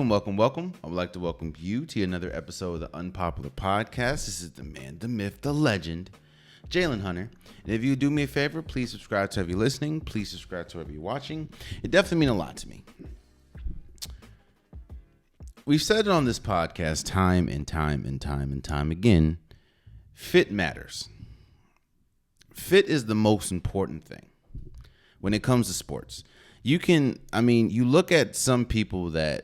Welcome. I would like to welcome you to another episode of the Unpopular Podcast. This is the man, the myth, the legend, Jalen Hunter. And if you do me a favor, please subscribe to whoever you're listening. Please subscribe to whoever you're watching. It definitely means a lot to me. We've said it on this podcast time and time again. Fit matters. Fit is the most important thing when it comes to sports. You look at some people that,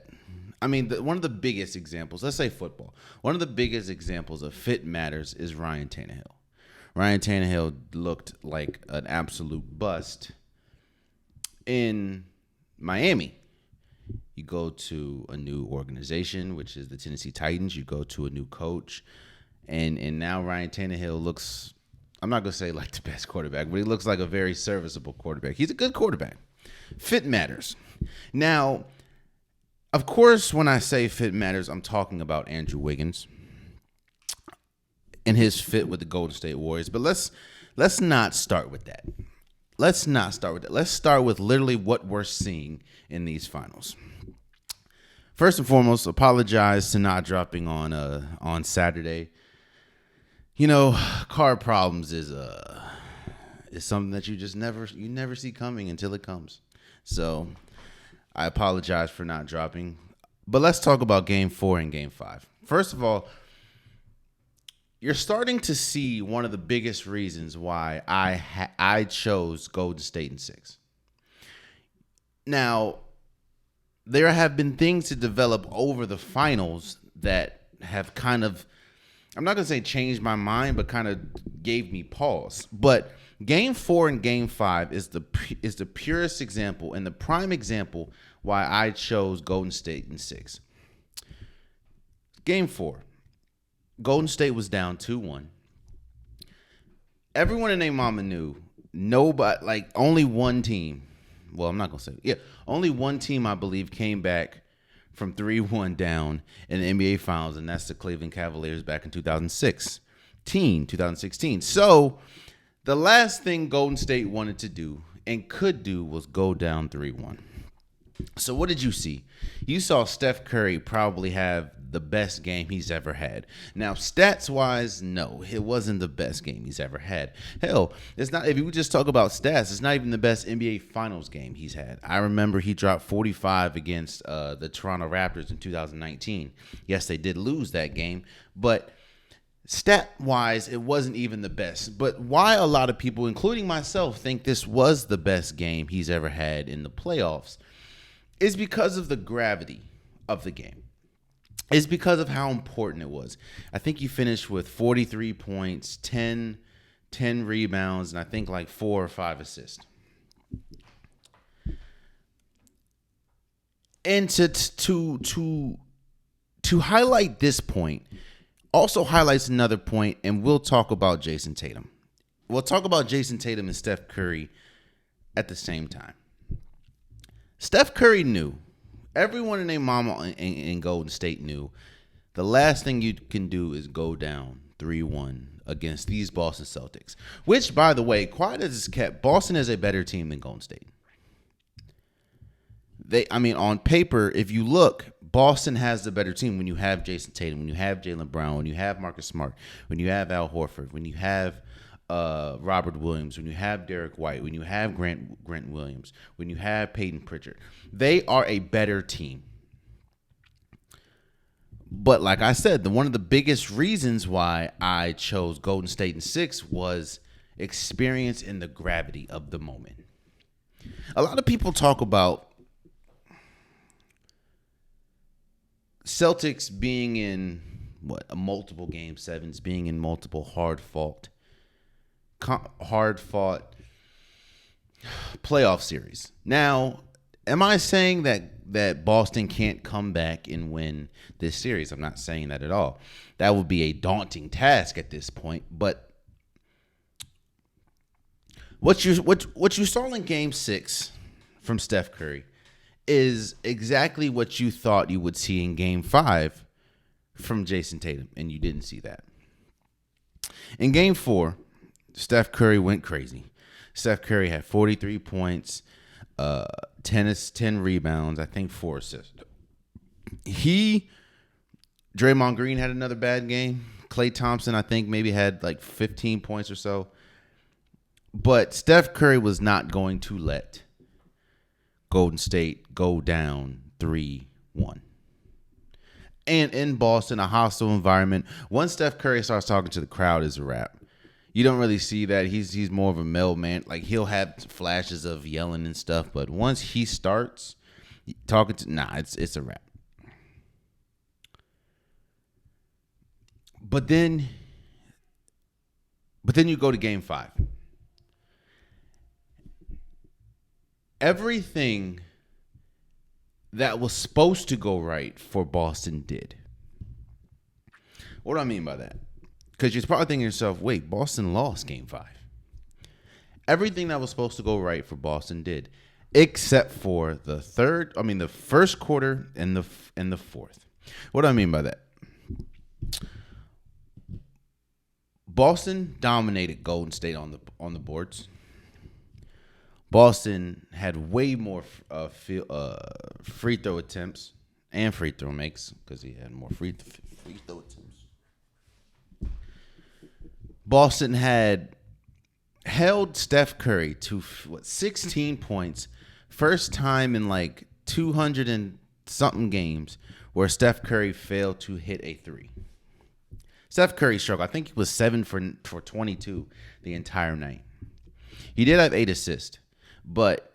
one of the biggest examples, let's say football. One of the biggest examples of fit matters is Ryan Tannehill. Ryan Tannehill looked like an absolute bust in Miami. You go to a new organization, which is the Tennessee Titans. You go to a new coach. And now Ryan Tannehill looks, I'm not going to say like the best quarterback, but he looks like a very serviceable quarterback. He's a good quarterback. Fit matters. Now, of course, when I say fit matters, I'm talking about Andrew Wiggins and his fit with the Golden State Warriors. But let's not start with that. Let's start with literally what we're seeing in these finals. First and foremost, apologize to not dropping on Saturday. You know, car problems is something that you just never see coming until it comes. So I apologize for not dropping. But let's talk about Game 4 and Game 5. First of all, you're starting to see one of the biggest reasons why I chose Golden State in 6. Now, there have been things to develop over the finals that have kind of, I'm not going to say changed my mind, but kind of gave me pause. But Game 4 and Game 5 is the purest example and the prime example why I chose Golden State in 6. Game 4, Golden State was down 2-1. Everyone in their mama knew nobody, like only one team. Well, I'm not going to say, yeah, only one team, I believe, came back from 3-1 down in the NBA Finals, and that's the Cleveland Cavaliers back in 2016. So the last thing Golden State wanted to do and could do was go down 3-1. So what did you see? You saw Steph Curry probably have the best game he's ever had. Now, stats-wise, no, it wasn't the best game he's ever had. Hell, it's not. If you just talk about stats, it's not even the best NBA Finals game he's had. I remember he dropped 45 against the Toronto Raptors in 2019. Yes, they did lose that game, but stat-wise, it wasn't even the best. But why a lot of people, including myself, think this was the best game he's ever had in the playoffs is because of the gravity of the game. It's because of how important it was. I think he finished with 43 points, 10 rebounds, and I think like 4 or 5 assists. And to highlight this point also highlights another point, and we'll talk about Jason Tatum. We'll talk about Jason Tatum and Steph Curry at the same time. Steph Curry knew. Everyone in their mama in Golden State knew the last thing you can do is go down 3-1 against these Boston Celtics, which, by the way, quiet as it's kept, Boston is a better team than Golden State. On paper, if you look, Boston has the better team when you have Jason Tatum, when you have Jaylen Brown, when you have Marcus Smart, when you have Al Horford, when you have Robert Williams, when you have Derek White, when you have Grant Williams, when you have Peyton Pritchard. They are a better team. But like I said, one of the biggest reasons why I chose Golden State in 6 was experience and the gravity of the moment. A lot of people talk about Celtics being in multiple game 7s, being in multiple hard-fought playoff series. Now, am I saying that Boston can't come back and win this series? I'm not saying that at all. That would be a daunting task at this point. But what you saw in Game 6 from Steph Curry is exactly what you thought you would see in Game 5 from Jason Tatum, and you didn't see that. In Game 4, Steph Curry went crazy. Steph Curry had 43 points, 10 rebounds, I think 4 assists. Draymond Green had another bad game. Klay Thompson, I think, maybe had like 15 points or so. But Steph Curry was not going to let Golden State go down 3-1. And in Boston, a hostile environment, once Steph Curry starts talking to the crowd, is a wrap. You don't really see that. He's more of a male man. Like, he'll have flashes of yelling and stuff, but once he starts talking to, it's a wrap. But then you go to Game 5. Everything that was supposed to go right for Boston did. What do I mean by that? Because you're probably thinking to yourself, wait, Boston lost Game 5. Everything that was supposed to go right for Boston did, except for the first quarter and the fourth. What do I mean by that? Boston dominated Golden State on the boards. Boston had way more free throw attempts and free throw makes because he had more free throw attempts. Boston had held Steph Curry to 16 points. First time in like 200 and something games where Steph Curry failed to hit a three. Steph Curry struggled. I think he was 7 for 22 the entire night. He did have 8 assists. But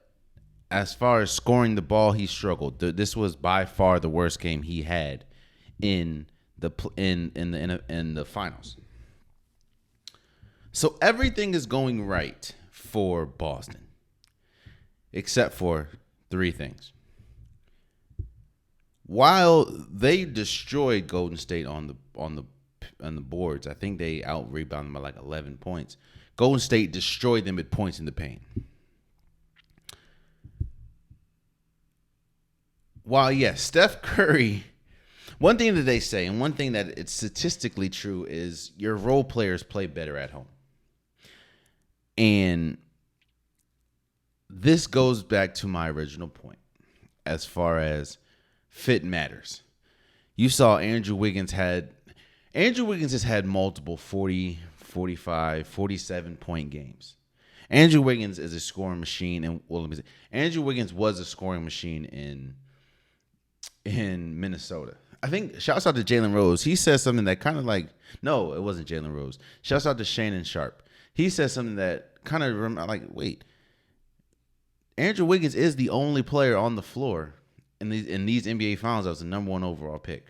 as far as scoring the ball, he struggled. This was by far the worst game he had in the finals. So everything is going right for Boston, except for 3 things. While they destroyed Golden State on the boards, I think they out-rebounded by like 11 points. Golden State destroyed them at points in the paint. While, yes, Steph Curry, one thing that they say, and one thing that it's statistically true, is your role players play better at home. And this goes back to my original point as far as fit matters. You saw Andrew Wiggins has had multiple 40, 45, 47-point games. Andrew Wiggins is a scoring machine, and Andrew Wiggins was a scoring machine in Minnesota. I think, shouts out to Jalen Rose. He said something that kind of like, no, it wasn't Jalen Rose. Shouts out to Shannon Sharp. He said something that kind of like, wait, Andrew Wiggins is the only player on the floor in these NBA finals that was the number 1 overall pick.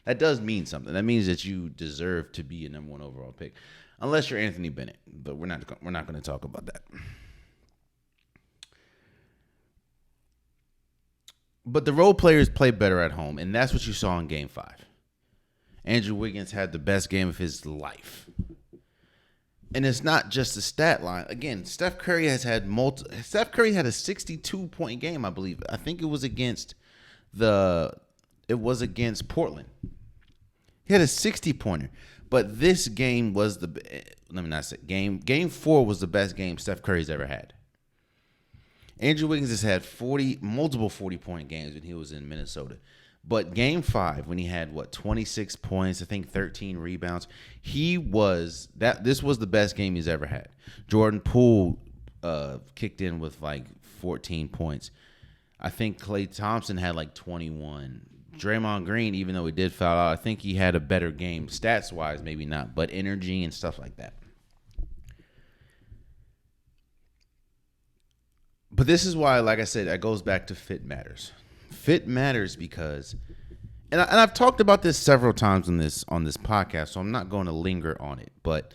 That does mean something. That means that you deserve to be a number 1 overall pick, unless you're Anthony Bennett. But we're not going to talk about that. But the role players play better at home, and that's what you saw in Game 5. Andrew Wiggins had the best game of his life. And it's not just a stat line. Again, Steph Curry had a 62-point game, I believe. I think it was against Portland. He had a 60-pointer. But this game was Game 4 was the best game Steph Curry's ever had. Andrew Wiggins has had multiple 40-point games when he was in Minnesota. But Game 5, when he had 26 points, I think 13 rebounds, this was the best game he's ever had. Jordan Poole kicked in with like 14 points. I think Klay Thompson had like 21. Draymond Green, even though he did foul out, I think he had a better game, stats-wise, maybe not, but energy and stuff like that. But this is why, like I said, it goes back to fit matters. Fit matters because, and I've talked about this several times on this podcast, so I'm not going to linger on it. But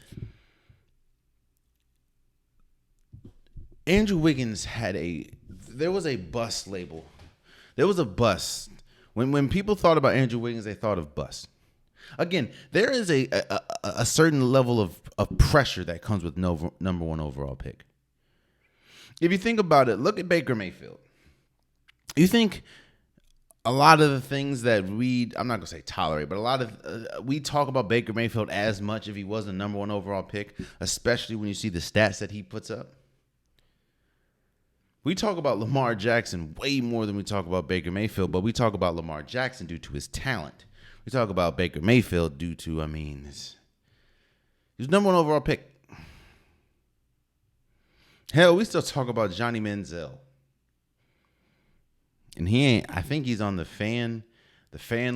Andrew Wiggins there was a bust label. There was a bust. When people thought about Andrew Wiggins, they thought of bust. Again, there is a certain level of pressure that comes with number 1 overall pick. If you think about it, look at Baker Mayfield. You think a lot of the things that I'm not going to say tolerate, but a lot of we talk about Baker Mayfield as much if he was the number 1 overall pick, especially when you see the stats that he puts up. We talk about Lamar Jackson way more than we talk about Baker Mayfield, but we talk about Lamar Jackson due to his talent. We talk about Baker Mayfield due to, he's number one overall pick. Hell, we still talk about Johnny Manziel. And I think he's on the fan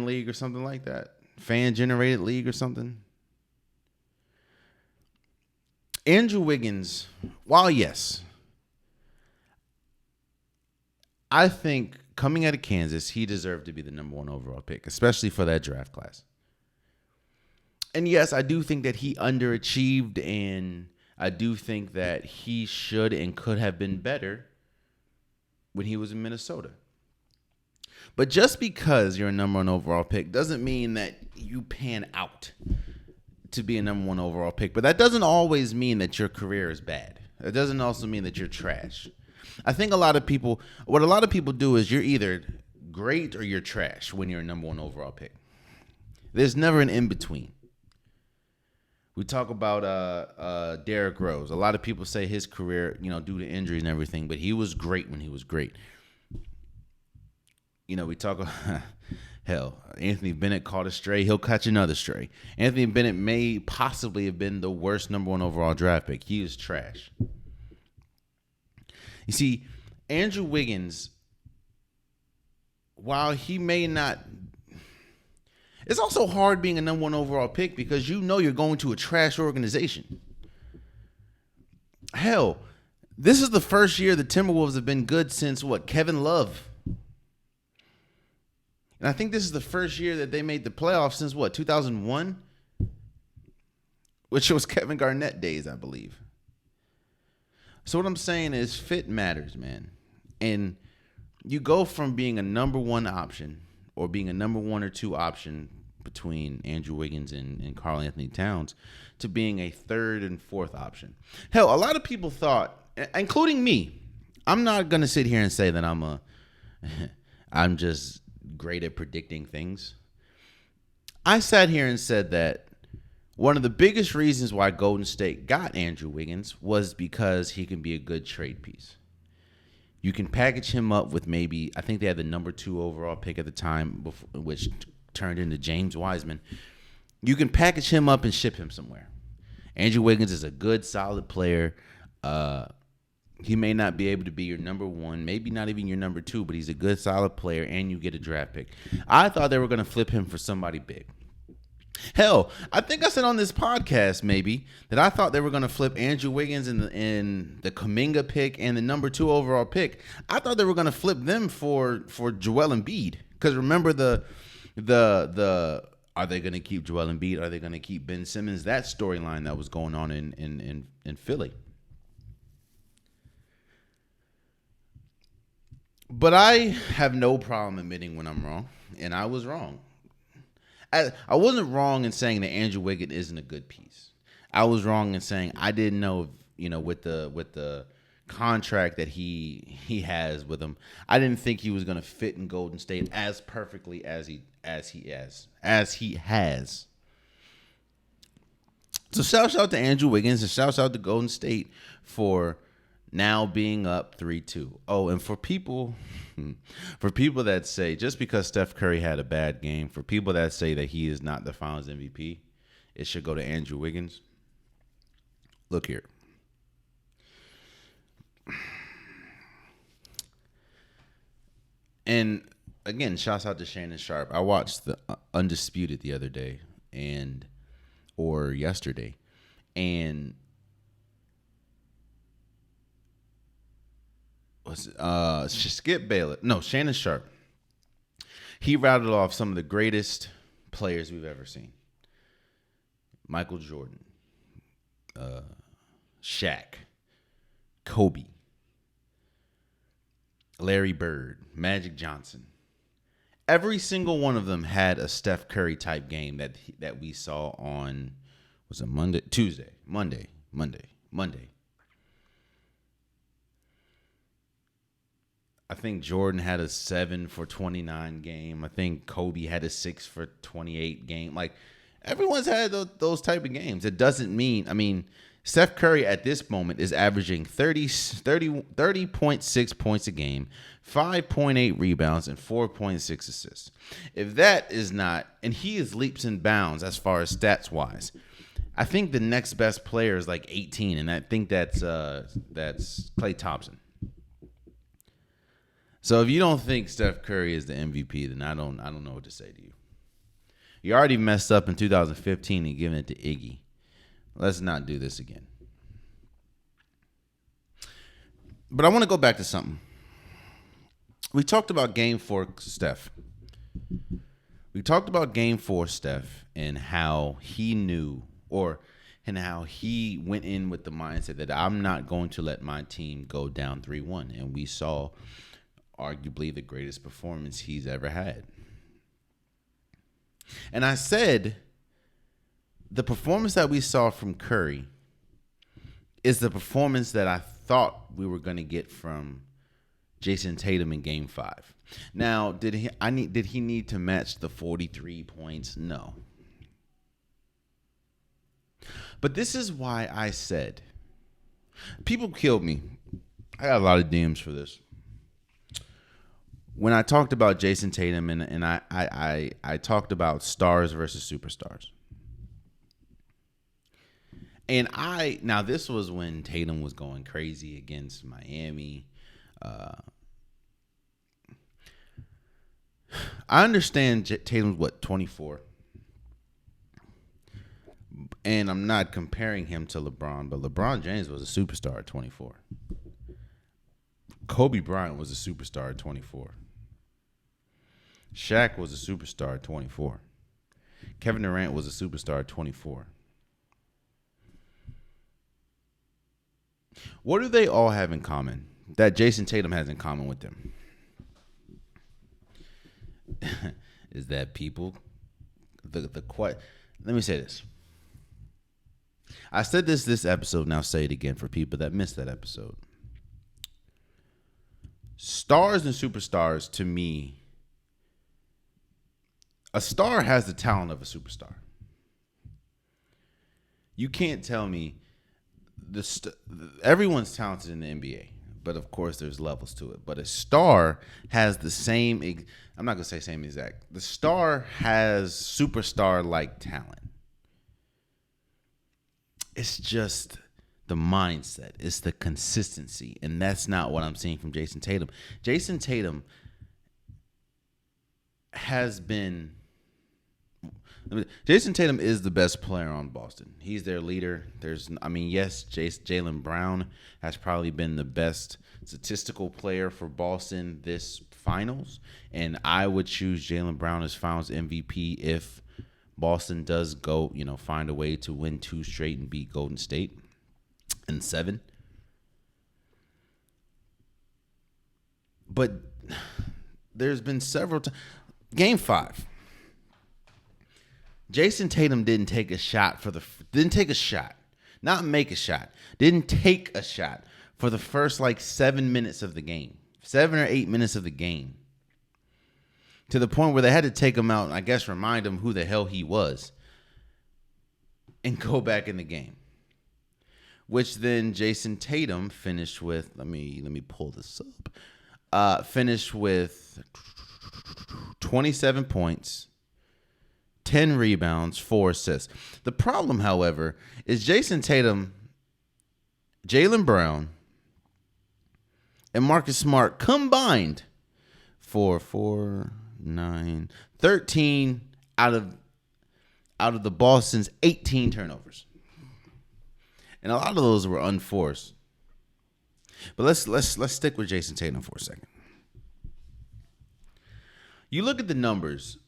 league or something like that. Fan generated league or something. Andrew Wiggins, while yes, I think coming out of Kansas, he deserved to be the number one overall pick, especially for that draft class. And yes, I do think that he underachieved, and I do think that he should and could have been better when he was in Minnesota. But just because you're a number one overall pick doesn't mean that you pan out to be a number one overall pick. But that doesn't always mean that your career is bad. It doesn't also mean that you're trash. I think what a lot of people do is you're either great or you're trash when you're a number one overall pick. There's never an in-between. We talk about Derrick Rose. A lot of people say his career, due to injuries and everything, but he was great when he was great. We talk about, hell, Anthony Bennett caught a stray. He'll catch another stray. Anthony Bennett may possibly have been the worst number one overall draft pick. He is trash. You see, Andrew Wiggins, while he may not, it's also hard being a number one overall pick because you're going to a trash organization. Hell, this is the first year the Timberwolves have been good since Kevin Love. And I think this is the first year that they made the playoffs since 2001? Which was Kevin Garnett days, I believe. So what I'm saying is fit matters, man. And you go from being a number one option or being a number one or two option between Andrew Wiggins and Karl Anthony Towns to being a third and fourth option. Hell, a lot of people thought, including me, I'm not going to sit here and say that I'm just great at predicting things. I sat here and said that one of the biggest reasons why Golden State got Andrew Wiggins was because he can be a good trade piece. You can package him up with maybe, I think they had the number 2 overall pick at the time, which turned into James Wiseman. You can package him up and ship him somewhere. Andrew Wiggins is a good, solid player. He may not be able to be your number 1, maybe not even your number 2, but he's a good, solid player, and you get a draft pick. I thought they were going to flip him for somebody big. Hell, I think I said on this podcast maybe that I thought they were going to flip Andrew Wiggins in the Kuminga pick and the number 2 overall pick. I thought they were going to flip them for Joel Embiid. Because remember the are they going to keep Joel Embiid? Are they going to keep Ben Simmons? That storyline that was going on in Philly. But I have no problem admitting when I'm wrong, and I was wrong. I wasn't wrong in saying that Andrew Wiggins isn't a good piece. I was wrong in saying I didn't know, with the contract that he has with him, I didn't think he was going to fit in Golden State as perfectly as he has. So shout out to Andrew Wiggins and shout out to Golden State for now being up 3-2. Oh, and for people that say, just because Steph Curry had a bad game, for people that say that he is not the Finals MVP, it should go to Andrew Wiggins. Look here. And again, shouts out to Shannon Sharp. I watched the Undisputed the other day or yesterday, and Skip Bayless. No, Shannon Sharp. He rattled off some of the greatest players we've ever seen. Michael Jordan, Shaq, Kobe, Larry Bird, Magic Johnson. Every single one of them had a Steph Curry type game that we saw on, was it Monday? Tuesday. Monday. I think Jordan had a 7 for 29 game. I think Kobe had a 6 for 28 game. Like, everyone's had those type of games. It doesn't mean, Steph Curry at this moment is averaging 30.6 points a game, 5.8 rebounds, and 4.6 assists. If that is not, and he is leaps and bounds as far as stats wise. I think the next best player is like 18, and I think that's Klay Thompson. So if you don't think Steph Curry is the MVP, then I don't know what to say to you. You already messed up in 2015 and giving it to Iggy. Let's not do this again. But I want to go back to something. We talked about Game 4 Steph. We talked about Game 4 Steph and how he knew and how he went in with the mindset that I'm not going to let my team go down 3-1. And we saw arguably the greatest performance he's ever had. And I said the performance that we saw from Curry is the performance that I thought we were going to get from Jason Tatum in Game 5. Now, did he need to match the 43 points? No. But this is why I said, people killed me. I got a lot of DMs for this. When I talked about Jason Tatum and I talked about stars versus superstars. And now this was when Tatum was going crazy against Miami. I understand Tatum's 24. And I'm not comparing him to LeBron, but LeBron James was a superstar at 24. Kobe Bryant was a superstar at 24. Shaq was a superstar at 24. Kevin Durant was a superstar at 24. What do they all have in common that Jason Tatum has in common with them? Is that people, let me say this. I said this episode, now say it again for people that missed that episode. Stars and superstars, to me, a star has the talent of a superstar. You can't tell me everyone's talented in the NBA, but of course there's levels to it. But a star has the same, I'm not going to say same exact. The star has superstar-like talent. It's just the mindset. It's the consistency. And that's not what I'm seeing from Jason Tatum. Jason Tatum Jason Tatum is the best player on Boston. He's their leader. Yes, Jaylen Brown has probably been the best statistical player for Boston this finals. And I would choose Jaylen Brown as finals MVP if Boston does go, find a way to win 2 straight and beat Golden State in 7. But there's been several times. Game 5. Jason Tatum didn't take a shot. Not make a shot. Didn't take a shot for the first 7 minutes of the game. 7 or 8 minutes of the game. To the point where they had to take him out and I guess remind him who the hell he was. And go back in the game. Which then Jason Tatum finished with, let me pull this up. Finished with 27 points, 10 rebounds, 4 assists. The problem, however, is Jason Tatum, Jaylen Brown, and Marcus Smart combined for 13 out of the Boston's 18 turnovers. And a lot of those were unforced. But let's stick with Jason Tatum for a second. You look at the numbers.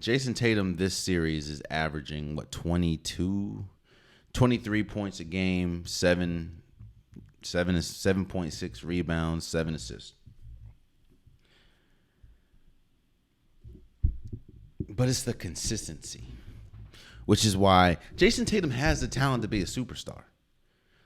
Jason Tatum this series is averaging 23 points a game, 7.6 rebounds, 7 assists. But it's the consistency, which is why Jason Tatum has the talent to be a superstar.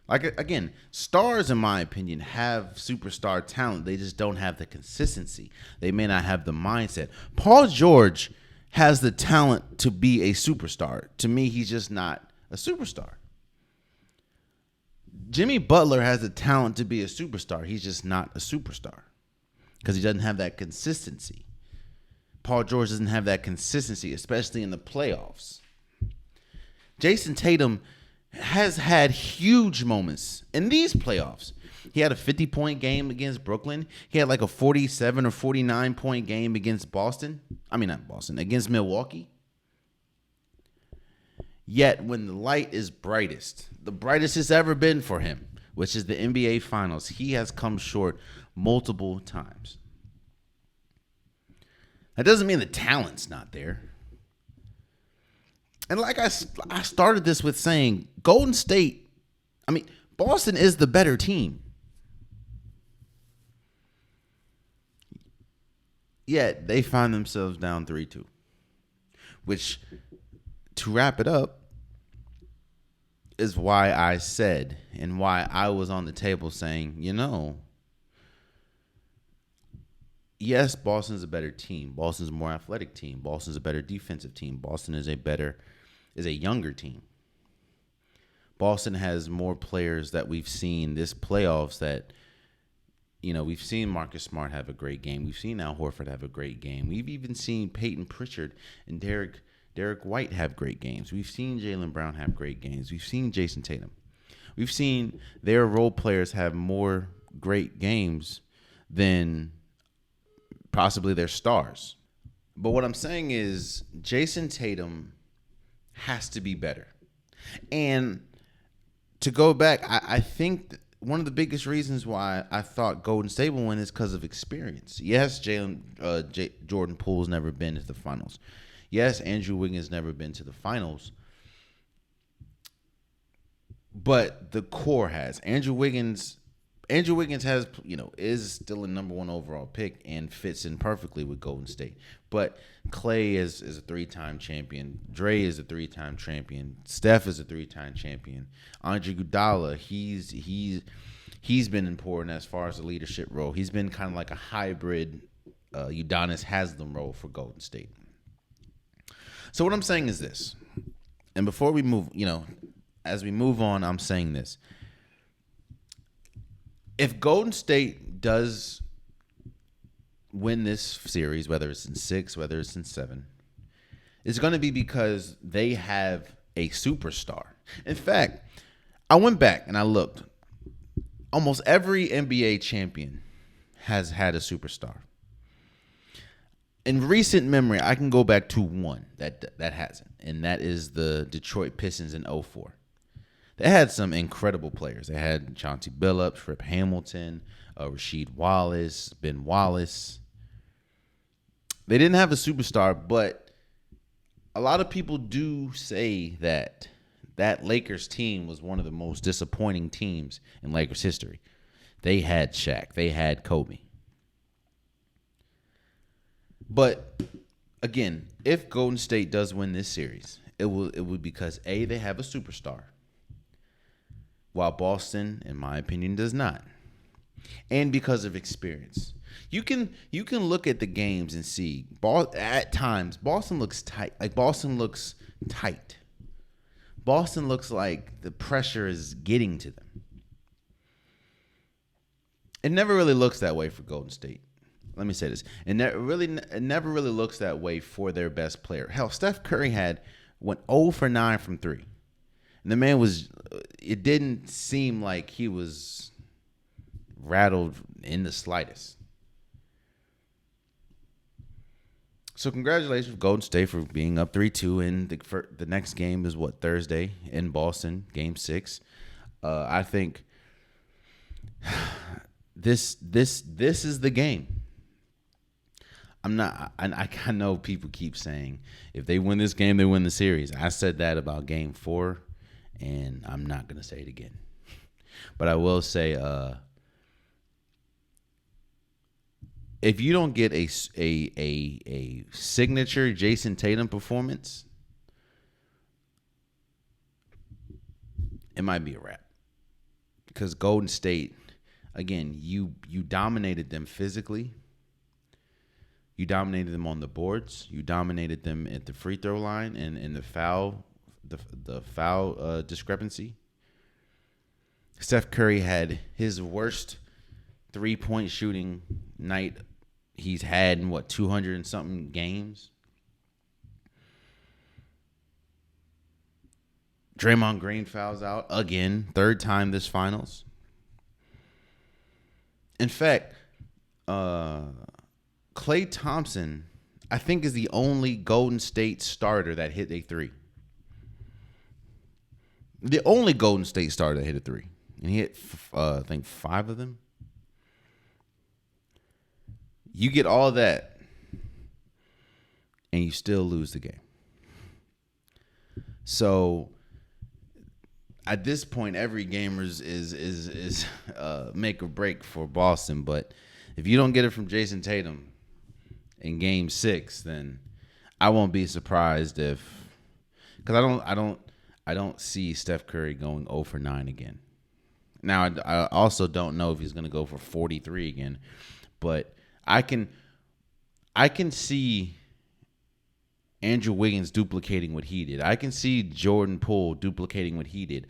Again, stars, in my opinion, have superstar talent. They just don't have the consistency. They may not have the mindset. Paul George has the talent to be a superstar. To me, he's just not a superstar. Jimmy Butler has the talent to be a superstar. He's just not a superstar because he doesn't have that consistency. Paul George doesn't have that consistency, especially in the playoffs. Jason Tatum has had huge moments in these playoffs. He had a 50-point game against Brooklyn. He had like a 47 or 49-point game against against Milwaukee. Yet when the light is brightest, the brightest it's ever been for him, which is the NBA Finals, he has come short multiple times. That doesn't mean the talent's not there. And like I started this with saying, Boston is the better team. Yet they find themselves down 3-2. Which, to wrap it up, is why I said and why I was on the table saying, yes, Boston's a better team. Boston's a more athletic team. Boston's a better defensive team. Boston is a younger team. Boston has more players that we've seen this playoffs that, we've seen Marcus Smart have a great game. We've seen Al Horford have a great game. We've even seen Peyton Pritchard and Derek White have great games. We've seen Jaylen Brown have great games. We've seen Jason Tatum. We've seen their role players have more great games than possibly their stars. But what I'm saying is Jason Tatum has to be better. And to go back, I think one of the biggest reasons why I thought Golden State would win is because of experience. Yes, Jordan Poole's never been to the finals. Yes, Andrew Wiggins never been to the finals. But the core has. Andrew Wiggins has, is still a number one overall pick and fits in perfectly with Golden State. But Clay is a three-time champion. Dre is a three-time champion. Steph is a three-time champion. Andre Iguodala, he's been important as far as the leadership role. He's been kind of like a hybrid Udonis Haslem role for Golden State. So what I'm saying is this, and before we move, as we move on, I'm saying this. If Golden State does win this series, whether it's in 6, whether it's in 7, it's going to be because they have a superstar. In fact, I went back and I looked. Almost every NBA champion has had a superstar. In recent memory, I can go back to one that hasn't, and that is the Detroit Pistons in 2004. They had some incredible players. They had Chauncey Billups, Rip Hamilton, Rasheed Wallace, Ben Wallace. They didn't have a superstar, but a lot of people do say that Lakers team was one of the most disappointing teams in Lakers history. They had Shaq. They had Kobe. But again, if Golden State does win this series, it would because A, they have a superstar, while Boston, in my opinion, does not. And because of experience. You can look at the games and see at times Boston looks tight. Boston looks like the pressure is getting to them. It never really looks that way for Golden State. Let me say this. It never really looks that way for their best player. Hell, Steph Curry went 0 for 9 from 3. And the man it didn't seem like he was rattled in the slightest. So congratulations, Golden State, for being up 3-2. And the next game is Thursday in Boston, Game 6. I think this is the game. I know people keep saying if they win this game, they win the series. I said that about Game 4, and I'm not going to say it again. But I will say, if you don't get a signature Jason Tatum performance, it might be a wrap. Because Golden State, again, you dominated them physically. You dominated them on the boards. You dominated them at the free throw line and in the foul discrepancy. Steph Curry had his worst 3-point shooting night he's had in 200 and something games. Draymond Green fouls out again, third time this finals. In fact, Klay Thompson, I think, is the only Golden State starter that hit a three. The only Golden State starter that hit a three. And he hit, I think, 5 of them. You get all that, and you still lose the game. So at this point, every gamer is make or break for Boston. But if you don't get it from Jason Tatum in Game 6, then I won't be surprised because I don't see Steph Curry going 0 for 9 again. Now I also don't know if he's going to go for 43 again, but I can see Andrew Wiggins duplicating what he did. I can see Jordan Poole duplicating what he did.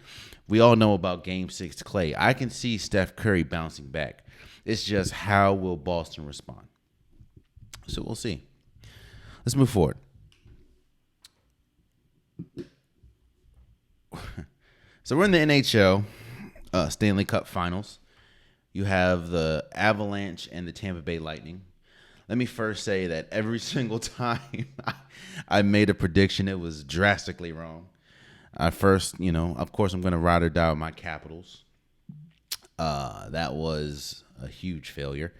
We all know about Game 6 Klay. I can see Steph Curry bouncing back. It's just how will Boston respond? So we'll see. Let's move forward. So we're in the NHL Stanley Cup Finals. You have the Avalanche and the Tampa Bay Lightning. Let me first say that every single time I made a prediction, it was drastically wrong. First, of course, I'm going to ride or die with my Capitals. That was a huge failure.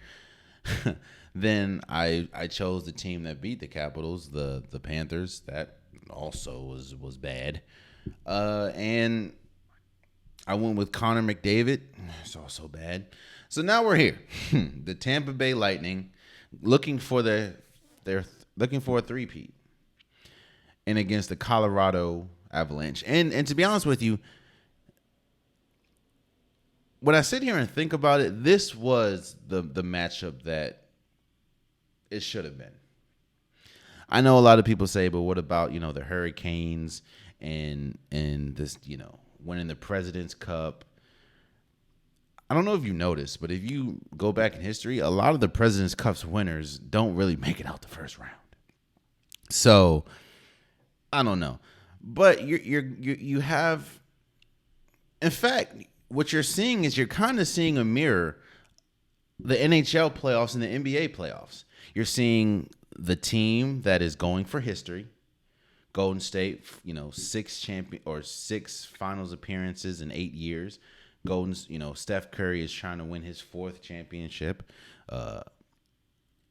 Then I chose the team that beat the Capitals, the Panthers. That also was bad. And I went with Connor McDavid. It's also bad. So now we're here. The Tampa Bay Lightning looking for they're looking for a three-peat. And against the Colorado Avalanche. And to be honest with you, when I sit here and think about it, this was the matchup that it should have been. I know a lot of people say, but what about, the Hurricanes and this, winning the President's Cup? I don't know if you noticed, but if you go back in history, a lot of the President's Cup's winners don't really make it out the first round. So I don't know, but you have, in fact, what you're seeing is you're kind of seeing a mirror, the NHL playoffs and the NBA playoffs. You're seeing the team that is going for history, Golden State, 6 finals appearances in 8 years. Steph Curry is trying to win his 4th championship,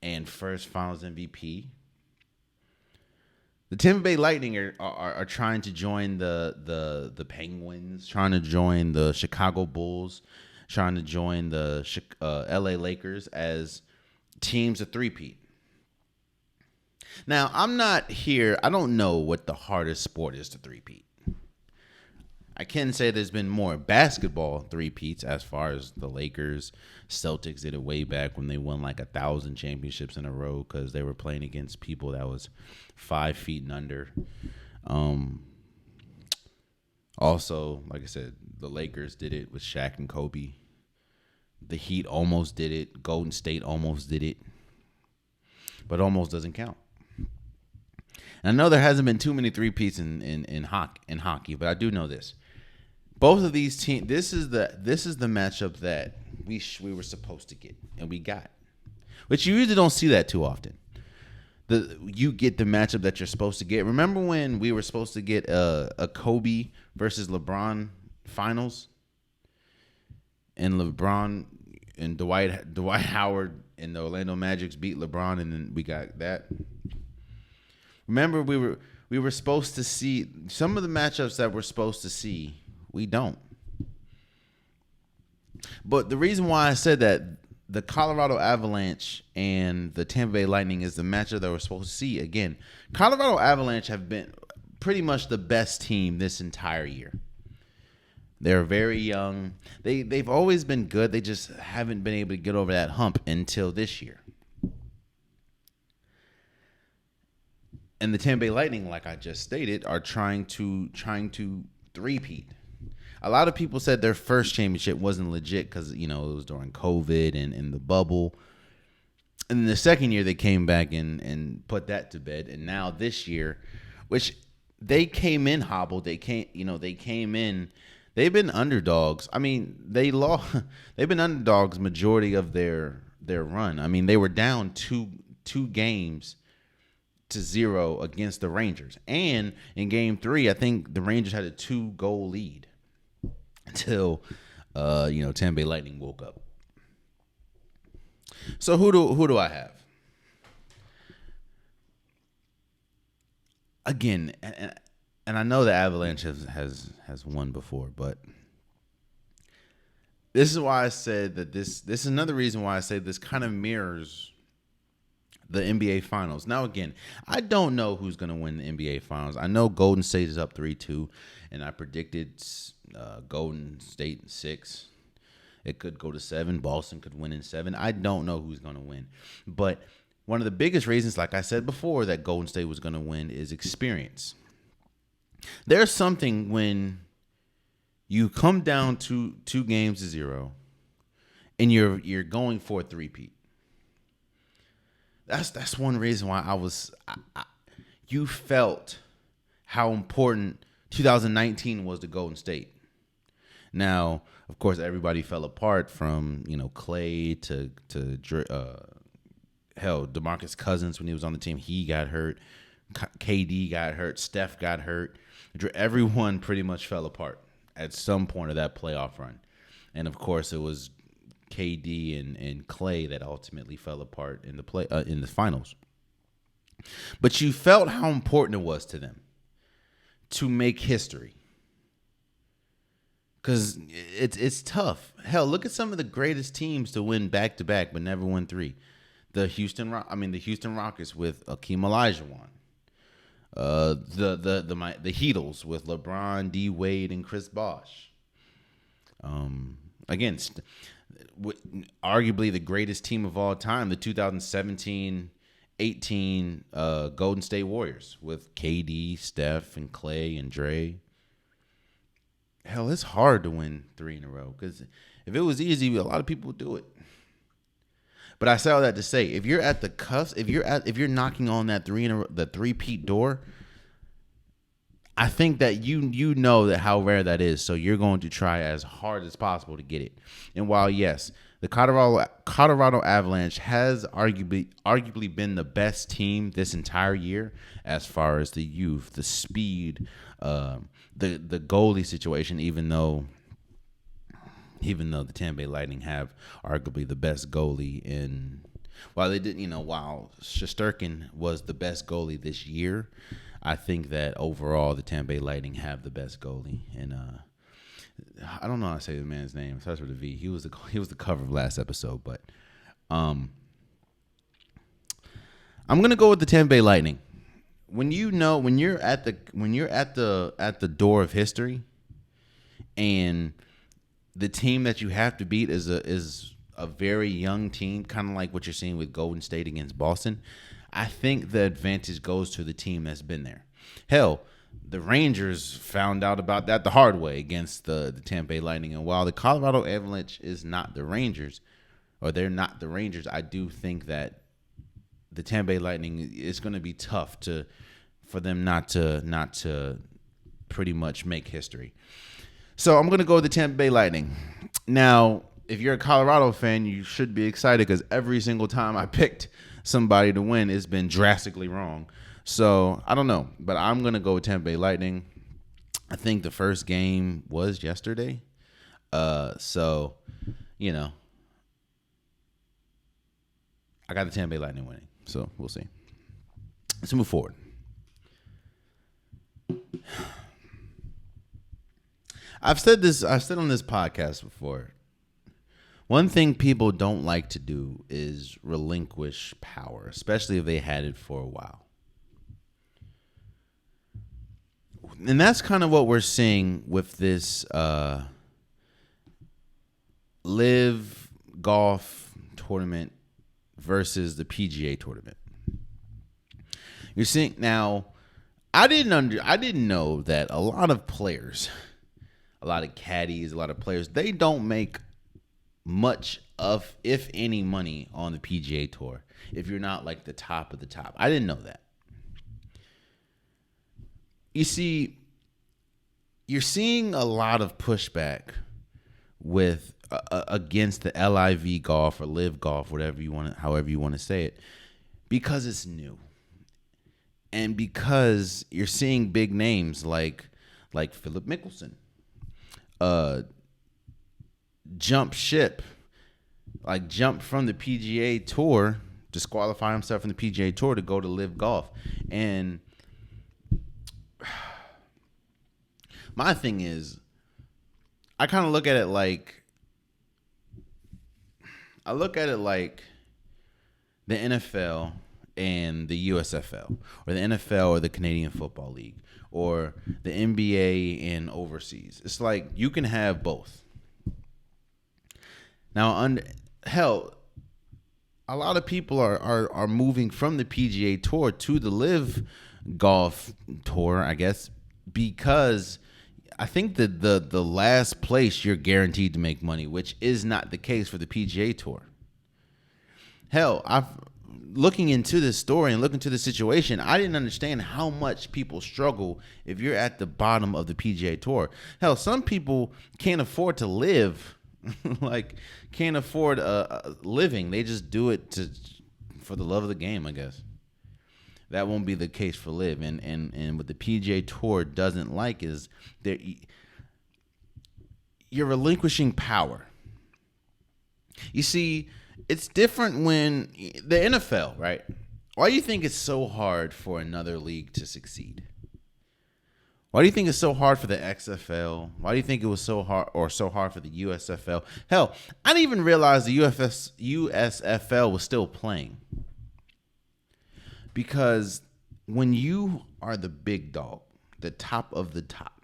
and first Finals MVP. The Tampa Bay Lightning are trying to join the Penguins, trying to join the Chicago Bulls, trying to join the LA Lakers as teams of three-peat. Now, I'm not here. I don't know what the hardest sport is to three-peat. I can say there's been more basketball three-peats as far as the Lakers, Celtics did it way back when they won 1,000 championships in a row because they were playing against people that was 5 feet and under. Also, like I said, the Lakers did it with Shaq and Kobe. The Heat almost did it. Golden State almost did it. But almost doesn't count. And I know there hasn't been too many three-peats in hockey, but I do know this. Both of these teams, this is the matchup that we were supposed to get, and we got. Which you usually don't see that too often. You get the matchup that you're supposed to get. Remember when we were supposed to get a Kobe versus LeBron finals? And LeBron and Dwight Howard and the Orlando Magic beat LeBron, and then we got that. Remember, we were supposed to see some of the matchups that we're supposed to see. We don't. But the reason why I said that the Colorado Avalanche and the Tampa Bay Lightning is the matchup that we're supposed to see, again, Colorado Avalanche have been pretty much the best team this entire year. They're very young. They've always been good. They just haven't been able to get over that hump until this year. And the Tampa Bay Lightning, like I just stated, are trying to three-peat. A lot of people said their first championship wasn't legit because, it was during COVID and the bubble. And the second year they came back and put that to bed. And now this year, which they came in hobbled. They came in. They've been underdogs. I mean, they lost. They've been underdogs majority of their run. I mean, they were down two games to 0 against the Rangers. And in game 3, I think the Rangers had a 2-goal lead until Tampa Bay Lightning woke up. So who do I have? Again, and I know the Avalanche has won before, but this is why I said that this is another reason why I say this kind of mirrors the NBA Finals. Now, again, I don't know who's going to win the NBA Finals. I know Golden State is up 3-2, and I predicted Golden State in 6. It could go to 7. Boston could win in 7. I don't know who's going to win. But one of the biggest reasons, like I said before, that Golden State was going to win is experience. There's something when you come down to 2 games to 0 and you're going for a three-peat. That's one reason why you felt how important 2019 was to Golden State. Now, of course, everybody fell apart from, Clay to DeMarcus Cousins when he was on the team. He got hurt. KD got hurt. Steph got hurt. Everyone pretty much fell apart at some point of that playoff run. And, of course, it was KD and Clay that ultimately fell apart in the finals. But you felt how important it was to them to make history. Because it's tough. Hell, look at some of the greatest teams to win back-to-back but never win 3. The Houston Rockets with Akeem Olajuwon. The Heatles with LeBron, D. Wade, and Chris Bosh. Again, arguably the greatest team of all time, the 2017-18 Golden State Warriors with KD, Steph, and Clay, and Dre. Hell, it's hard to win 3 in a row because if it was easy, a lot of people would do it. But I say all that to say, if you're at the cusp, if you're knocking on that the three-peat door, I think that you know that how rare that is. So you're going to try as hard as possible to get it. And while yes, the Colorado Avalanche has arguably been the best team this entire year as far as the youth, the speed, the goalie situation, even though the Tampa Bay Lightning have arguably the best goalie while Shesterkin was the best goalie this year, I think that overall the Tampa Bay Lightning have the best goalie. And I don't know how to say the man's name. It starts with a V. He was the cover of last episode, but I'm gonna go with the Tampa Bay Lightning. When you're at the door of history, and the team that you have to beat is a very young team, kind of like what you're seeing with Golden State against Boston, I think the advantage goes to the team that's been there. Hell, the Rangers found out about that the hard way against the Tampa Bay Lightning. And while the Colorado Avalanche is not the Rangers, or they're not the Rangers, I do think that the Tampa Bay Lightning is going to be tough for them not to pretty much make history. So I'm going to go with the Tampa Bay Lightning. Now, if you're a Colorado fan, you should be excited because every single time I picked somebody to win, it's been drastically wrong. So I don't know, but I'm going to go with Tampa Bay Lightning. I think the first game was yesterday. So, I got the Tampa Bay Lightning winning. So we'll see. Let's move forward. I've said on this podcast before. One thing people don't like to do is relinquish power, especially if they had it for a while. And that's kind of what we're seeing with this LIV Golf tournament versus the PGA tournament. You're seeing now, I didn't know that a lot of players a lot of caddies, a lot of players, they don't make much of, if any, money on the PGA Tour if you're not like the top of the top. I didn't know that. You see, you're seeing a lot of pushback with against the LIV Golf or Live Golf, however you want to say it, because it's new, and because you're seeing big names like Philip Mickelson, jump ship, like jump from the PGA Tour, disqualify himself from the PGA Tour to go to Live Golf. And my thing is, I kind of look at it like the NFL and the USFL, or the NFL or the Canadian Football League, or the NBA and overseas. It's like you can have both. Now, hell, a lot of people are moving from the PGA Tour to the Live Golf Tour, I guess, because I think that the last place you're guaranteed to make money, which is not the case for the PGA Tour. Hell, looking into this story and looking to the situation, I didn't understand how much people struggle if you're at the bottom of the PGA Tour. Hell, some people can't afford to live, like can't afford a living. They just do it for the love of the game, I guess. That won't be the case for Live. And what the PGA Tour doesn't like is that you're relinquishing power. You see, it's different when the NFL, right? Why do you think it's so hard for another league to succeed? Why do you think it's so hard for the XFL? Why do you think it was so hard for the USFL? Hell, I didn't even realize the USFL was still playing. Because when you are the big dog, the top of the top,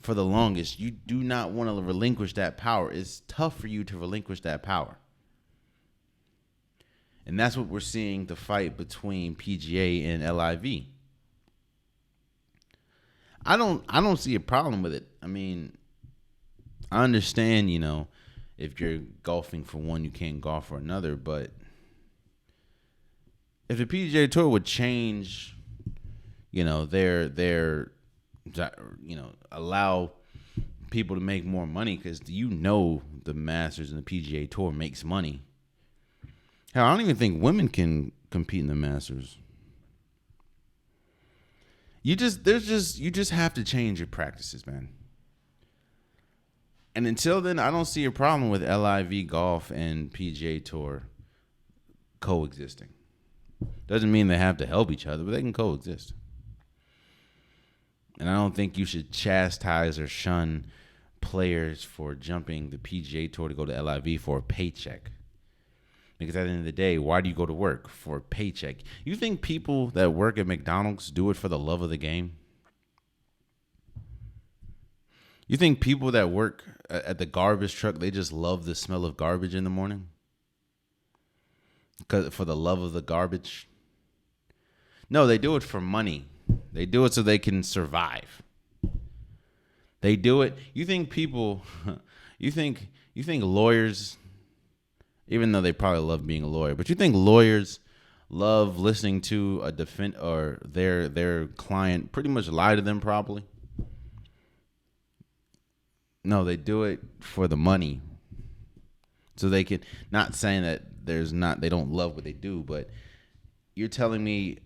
for the longest, you do not want to relinquish that power. It's tough for you to relinquish that power. And that's what we're seeing, the fight between PGA and LIV. I don't see a problem with it. I mean, I understand, if you're golfing for one, you can't golf for another, but if the PGA Tour would change, their allow people to make more money, because the Masters and the PGA Tour makes money. Hell, I don't even think women can compete in the Masters. You just have to change your practices, man. And until then, I don't see a problem with LIV Golf and PGA Tour coexisting. Doesn't mean they have to help each other, but they can coexist. And I don't think you should chastise or shun players for jumping the PGA Tour to go to LIV for a paycheck. Because at the end of the day, why do you go to work? For a paycheck. You think people that work at McDonald's do it for the love of the game? You think people that work at the garbage truck, they just love the smell of garbage in the morning? For the love of the garbage? No, they do it for money. They do it so they can survive. They do it. You think lawyers, even though they probably love being a lawyer, but you think lawyers love listening to a defense or their client pretty much lie to them probably? No, they do it for the money. So they can, not saying that they don't love what they do, but you're telling me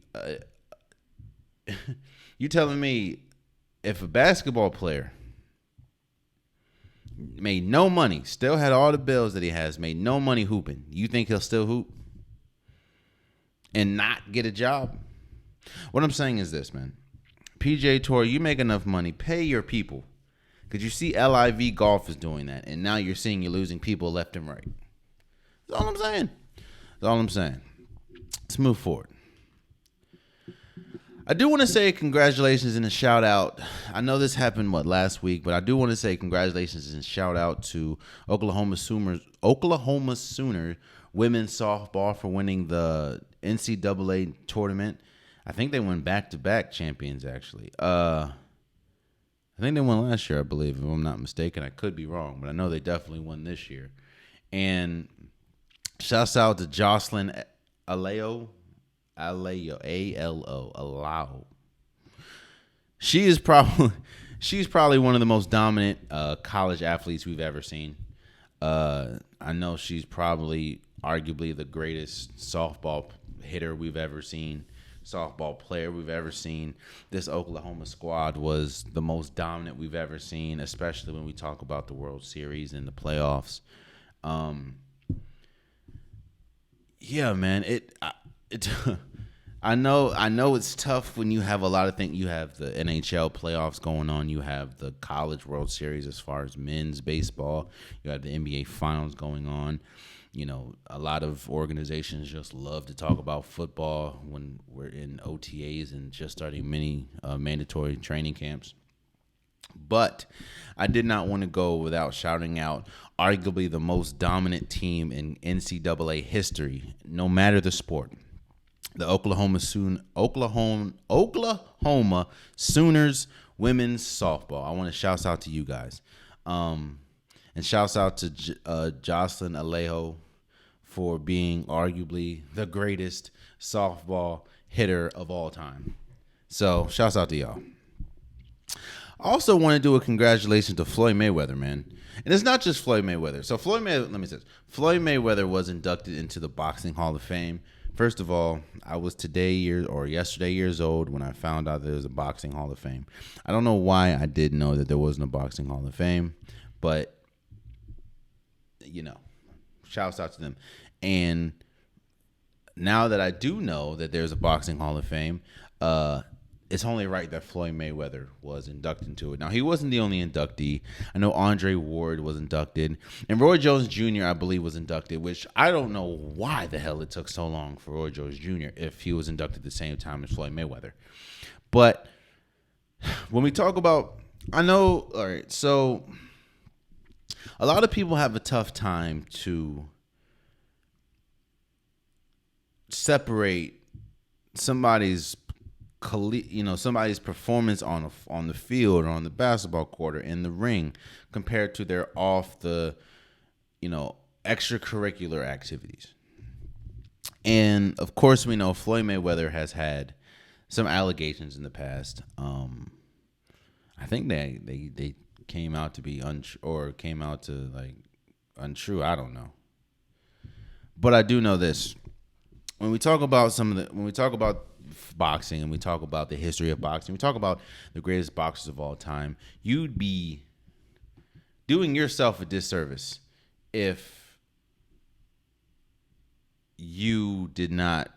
if a basketball player made no money, still had all the bills that he has, made no money hooping, you think he'll still hoop and not get a job? What I'm saying is this, man. PGA Tour, you make enough money, pay your people. Because you see LIV Golf is doing that, and now you're losing people left and right. That's all I'm saying. Let's move forward. I do want to say congratulations and a shout out. I know this happened last week, but I do want to say congratulations and shout out to Oklahoma Sooner women's softball for winning the NCAA tournament. I think they went back-to-back champions, actually. I I think they won last year, I believe, if I'm not mistaken. I could be wrong, but I know they definitely won this year. And shouts out to Jocelyn Aleo, Alao. She's probably one of the most dominant college athletes we've ever seen. I know she's probably arguably the greatest softball hitter we've ever seen, softball player we've ever seen. This Oklahoma squad was the most dominant we've ever seen, especially when we talk about the World Series and the playoffs. Yeah, man, it I know it's tough when you have a lot of things. You have the NHL playoffs going on. You have the College World Series as far as men's baseball. You have the NBA Finals going on. You know, a lot of organizations just love to talk about football when we're in OTAs and just starting many mandatory training camps. But I did not want to go without shouting out arguably the most dominant team in NCAA history, no matter the sport. The Oklahoma Sooners women's softball. I want to shout out to you guys. And shouts out to Jocelyn Alejo for being arguably the greatest softball hitter of all time. So shouts out to y'all. I also want to do a congratulations to Floyd Mayweather, man. And it's not just Floyd Mayweather. So Floyd Mayweather was inducted into the Boxing Hall of Fame. First of all, I was yesterday years old when I found out there was a Boxing Hall of Fame. I don't know why I didn't know that there wasn't a Boxing Hall of Fame, but you know, shouts out to them. And now that I do know that there's a Boxing Hall of Fame, it's only right that Floyd Mayweather was inducted into it. Now, he wasn't the only inductee. I know Andre Ward was inducted. And Roy Jones Jr., I believe, was inducted, which I don't know why the hell it took so long for Roy Jones Jr. if he was inducted at the same time as Floyd Mayweather. But when we talk about, all right, so a lot of people have a tough time to separate somebody's performance on the field or on the basketball court or in the ring compared to their off the extracurricular activities. And of course, we know Floyd Mayweather has had some allegations in the past. I think they came out to be untrue. I don't know, but I do know this: when we talk about boxing and we talk about the history of boxing, we talk about the greatest boxers of all time, you'd be doing yourself a disservice if you did not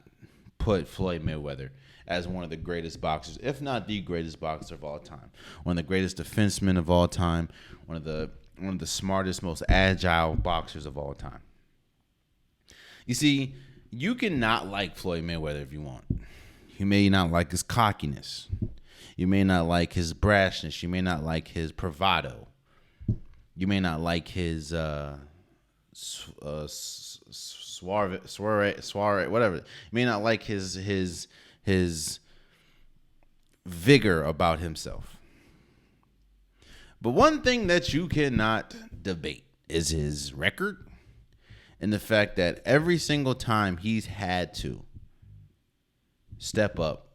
put Floyd Mayweather as one of the greatest boxers, if not the greatest boxer of all time, one of the greatest defensemen of all time, one of the smartest, most agile boxers of all time. You see, you can not like Floyd Mayweather if you want. You may not like his cockiness. You may not like his brashness. You may not like his bravado. You may not like his suave, whatever. You may not like his vigor about himself. But one thing that you cannot debate is his record and the fact that every single time he's had to step up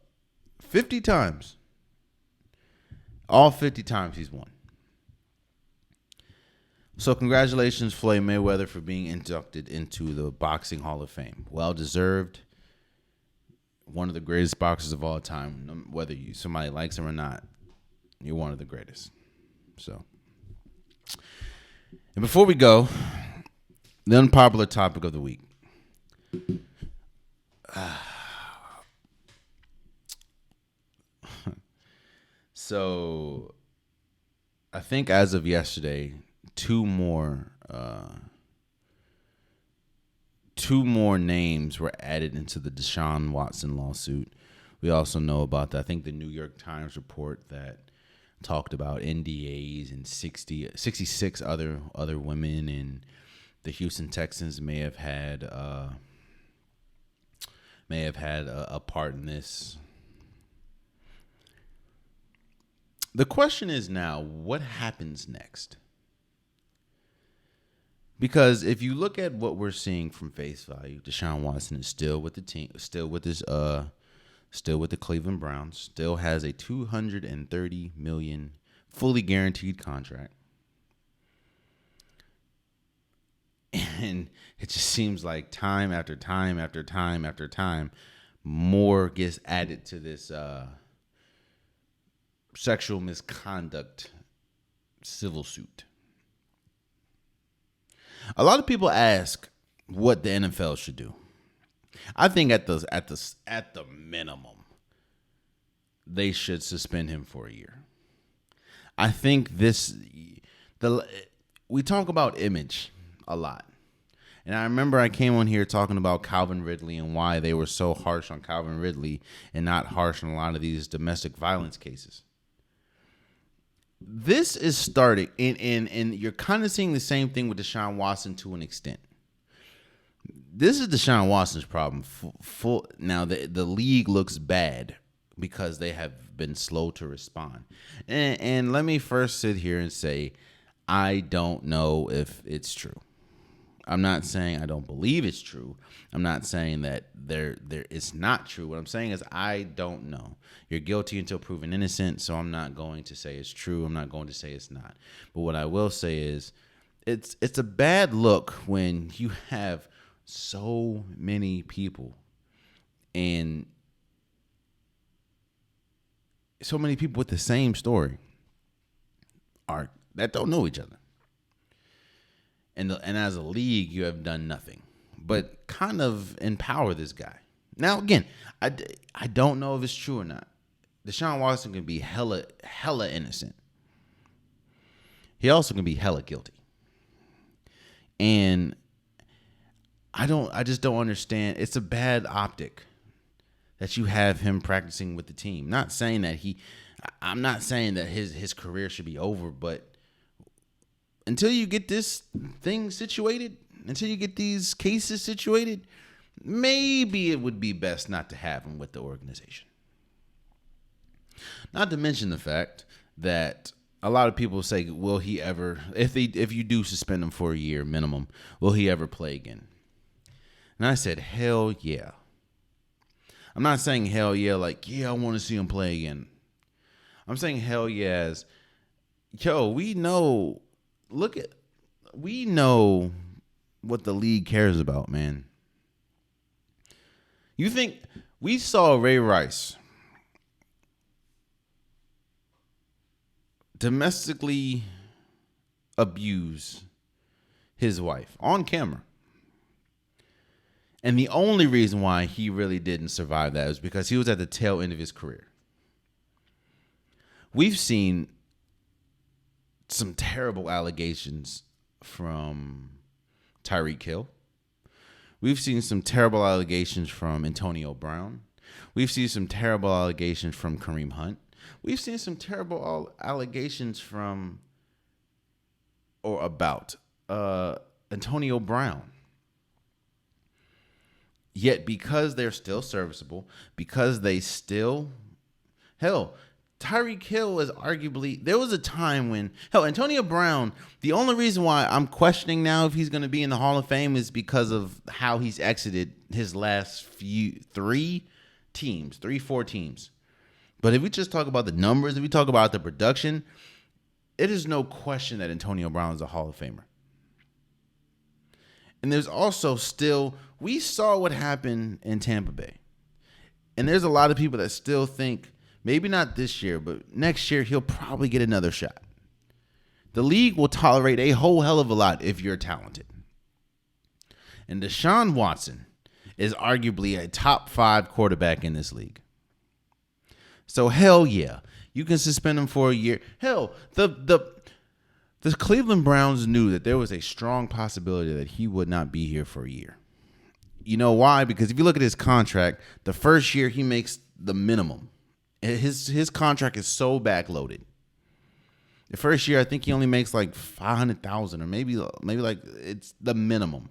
50 times, all 50 times he's won. So congratulations, Floyd Mayweather, for being inducted into the Boxing Hall of Fame. Well deserved. One of the greatest boxers of all time. Whether somebody likes him or not, you're one of the greatest. So, and before we go, the unpopular topic of the week. So, I think as of yesterday, two more names were added into the Deshaun Watson lawsuit. We also know about I think the New York Times report that talked about NDAs and 66 other women, and the Houston Texans may have had a part in this. The question is now, what happens next? Because if you look at what we're seeing from face value, Deshaun Watson is still with the team, still with the Cleveland Browns, still has a $230 million fully guaranteed contract. And it just seems like time after time after time after time, more gets added to this sexual misconduct civil suit. A lot of people ask what the NFL should do. I think at the minimum, they should suspend him for a year. I think we talk about image a lot. And I remember I came on here talking about Calvin Ridley and why they were so harsh on Calvin Ridley and not harsh on a lot of these domestic violence cases. This is starting, and you're kind of seeing the same thing with Deshaun Watson to an extent. This is Deshaun Watson's problem. Now, the league looks bad because they have been slow to respond. And let me first sit here and say, I don't know if it's true. I'm not saying I don't believe it's true. I'm not saying that it's not true. What I'm saying is I don't know. You're guilty until proven innocent, so I'm not going to say it's true. I'm not going to say it's not. But what I will say is it's a bad look when you have so many people and so many people with the same story that don't know each other. And as a league, you have done nothing but kind of empower this guy. Now, again, I don't know if it's true or not. Deshaun Watson can be hella innocent. He also can be hella guilty. And I just don't understand. It's a bad optic that you have him practicing with the team. I'm not saying that his career should be over, but until you get this thing situated, until you get these cases situated, maybe it would be best not to have him with the organization. Not to mention the fact that a lot of people say, will he ever, if you do suspend him for a year minimum, will he ever play again? And I said, hell yeah. I'm not saying hell yeah like, yeah, I want to see him play again. I'm saying hell yeah as, we know what the league cares about, man. You think we saw Ray Rice domestically abuse his wife on camera. And the only reason why he really didn't survive that was because he was at the tail end of his career. We've seen some terrible allegations from Tyreek Hill. We've seen some terrible allegations from Antonio Brown. We've seen some terrible allegations from Kareem Hunt. We've seen some terrible allegations from or about Antonio Brown. Yet because they're still serviceable, because they still, Tyreek Hill is arguably, there was a time when, Antonio Brown, the only reason why I'm questioning now if he's going to be in the Hall of Fame is because of how he's exited his last 4 teams. But if we just talk about the numbers, if we talk about the production, it is no question that Antonio Brown is a Hall of Famer. And there's also still, we saw what happened in Tampa Bay. And there's a lot of people that still think, maybe not this year, but next year he'll probably get another shot. The league will tolerate a whole hell of a lot if you're talented. And Deshaun Watson is arguably a top 5 quarterback in this league. So hell yeah, you can suspend him for a year. The Cleveland Browns knew that there was a strong possibility that he would not be here for a year. You know why? Because if you look at his contract, the first year he makes the minimum. His contract is so backloaded. The first year, I think he only makes like $500,000 or maybe like it's the minimum.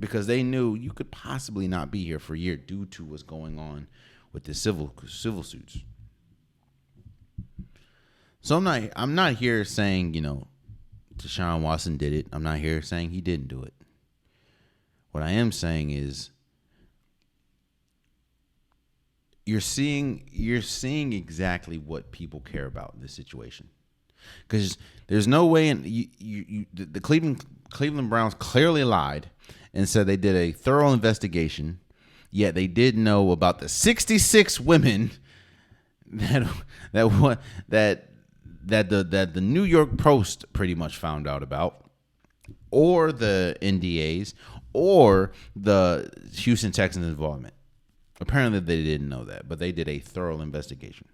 Because they knew you could possibly not be here for a year due to what's going on with the civil suits. So I'm not here saying, Deshaun Watson did it. I'm not here saying he didn't do it. What I am saying is you're seeing exactly what people care about in this situation. Because there's no way the Cleveland Browns clearly lied and said they did a thorough investigation, yet they did know about the 66 women that the New York Post pretty much found out about, or the NDAs, or the Houston Texans' involvement. Apparently they didn't know that, but they did a thorough investigation.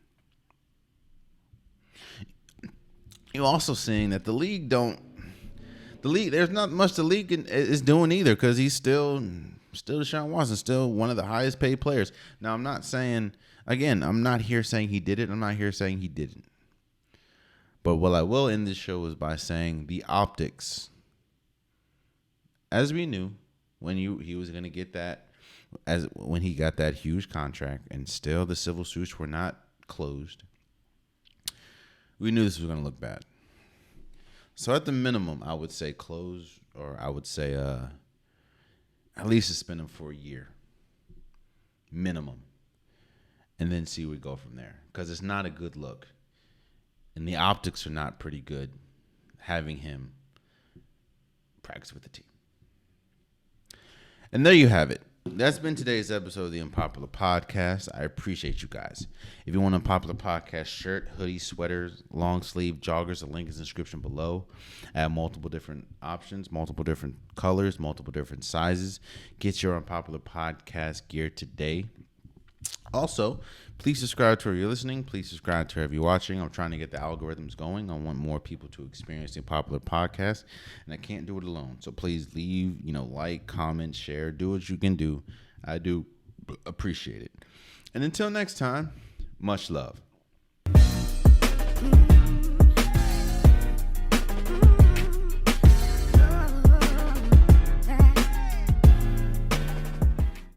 You're also seeing that the league, there's not much the league is doing either, because he's still Deshaun Watson, still one of the highest paid players. Now, I'm not here saying he did it. I'm not here saying he didn't. But what I will end this show is by saying the optics, as we knew when he was going to get that, when he got that huge contract, and still the civil suits were not closed, we knew this was going to look bad. So at the minimum, I would say close, or I would say at least suspend him for a year, minimum, and then see where we go from there. Because it's not a good look, and the optics are not pretty good having him practice with the team. And there you have it. That's been today's episode of the Unpopular Podcast. I appreciate you guys. If you want an Unpopular Podcast shirt, hoodie, sweaters, long sleeve, joggers, the link is in the description below. I have multiple different options, multiple different colors, multiple different sizes. Get your Unpopular Podcast gear today. Also, please subscribe to wherever you're listening. Please subscribe to wherever you're watching. I'm trying to get the algorithms going. I want more people to experience the Unpopular Podcast, and I can't do it alone. So please leave, like, comment, share, do what you can do. I do appreciate it. And until next time, much love.